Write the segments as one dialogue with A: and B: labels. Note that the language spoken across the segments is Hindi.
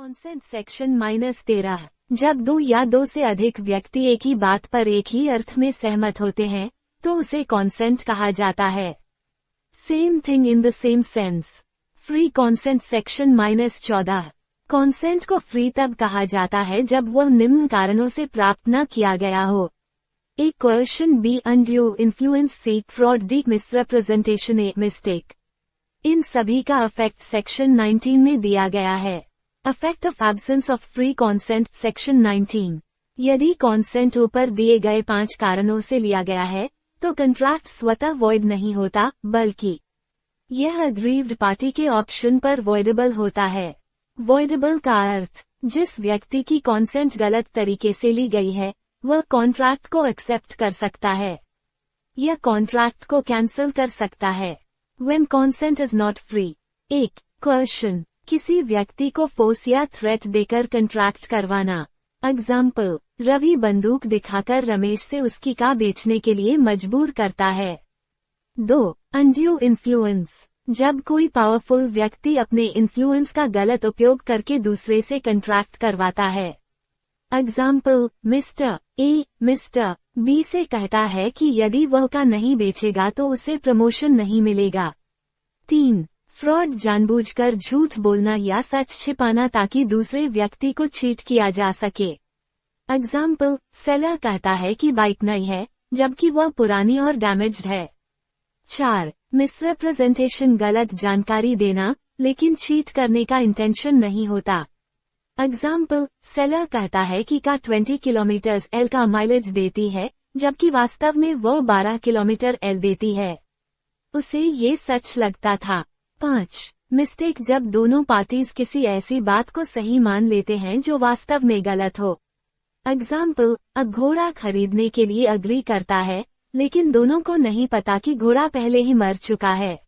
A: Consent section -13। जब दो या दो से अधिक व्यक्ति एक ही बात पर एक ही अर्थ में सहमत होते हैं तो उसे कॉन्सेंट कहा जाता है। Same thing in the same sense. Free consent section -14। Consent को फ्री तब कहा जाता है जब वह निम्न कारणों से प्राप्त न किया गया हो। A coercion, B undue influence, C fraud, D misrepresentation, A mistake. इन सभी का इफेक्ट सेक्शन 19 में दिया गया है। Effect of absence of free consent section 19। यदि कॉन्सेंट ऊपर दिए गए 5 कारणों से लिया गया है तो कंट्रैक्ट स्वतः वॉइड नहीं होता, बल्कि यह अग्रीव्ड पार्टी के ऑप्शन पर वॉइडेबल होता है। वॉइडेबल का अर्थ जिस व्यक्ति की कॉन्सेंट गलत तरीके से ली गई है वह कॉन्ट्रैक्ट को एक्सेप्ट कर सकता है या कॉन्ट्रैक्ट को कैंसिल कर सकता है। When consent is not free। 1. Coercion, किसी व्यक्ति को फोर्स या थ्रेट देकर कंट्रैक्ट करवाना। एग्जाम्पल, रवि बंदूक दिखाकर रमेश से उसकी कार बेचने के लिए मजबूर करता है। 2. अनड्यू इन्फ्लुएंस, जब कोई पावरफुल व्यक्ति अपने इन्फ्लुएंस का गलत उपयोग करके दूसरे से कंट्रैक्ट करवाता है। एग्जाम्पल, मिस्टर बी से कहता है कि यदि वह कार नहीं बेचेगा तो उसे प्रमोशन नहीं मिलेगा। 3. फ्रॉड, जानबूझकर झूठ बोलना या सच छिपाना ताकि दूसरे व्यक्ति को चीट किया जा सके। एग्जाम्पल, सेलर कहता है कि बाइक नई है जबकि वह पुरानी और डैमेज्ड है। 4. मिसरिप्रेजेंटेशन, गलत जानकारी देना लेकिन चीट करने का इंटेंशन नहीं होता। एग्जाम्पल, सेलर कहता है कि कार 20 किलोमीटर एल का माइलेज देती है जबकि वास्तव में वह 12 किलोमीटर एल देती है। उसे ये सच लगता था। 5. मिस्टेक, जब दोनों पार्टीज किसी ऐसी बात को सही मान लेते हैं जो वास्तव में गलत हो। एग्जाम्पल, अब घोड़ा खरीदने के लिए अग्री करता है लेकिन दोनों को नहीं पता कि घोड़ा पहले ही मर चुका है।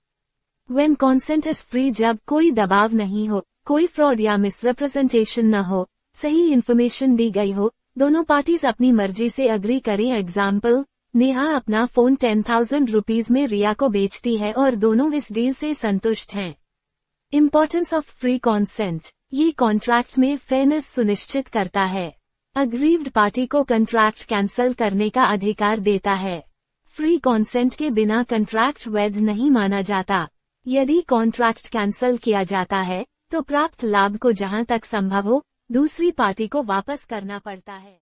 A: When consent is free, जब कोई दबाव नहीं हो, कोई फ्रॉड या मिसरिप्रेजेंटेशन न हो, सही इन्फॉर्मेशन दी गई हो, दोनों पार्टीज अपनी मर्जी से अग्री करें। एग्जाम्पल, नेहा अपना फोन 10,000 रुपीज में रिया को बेचती है और दोनों इस डील से संतुष्ट हैं। इम्पोर्टेंस ऑफ फ्री कॉन्सेंट, ये कॉन्ट्रैक्ट में फेयरनेस सुनिश्चित करता है। अग्रीव्ड पार्टी को कंट्रैक्ट कैंसिल करने का अधिकार देता है। फ्री कॉन्सेंट के बिना कंट्रैक्ट वैध नहीं माना जाता। यदि कॉन्ट्रैक्ट कैंसिल किया जाता है तो प्राप्त लाभ को जहां तक संभव हो दूसरी पार्टी को वापस करना पड़ता है।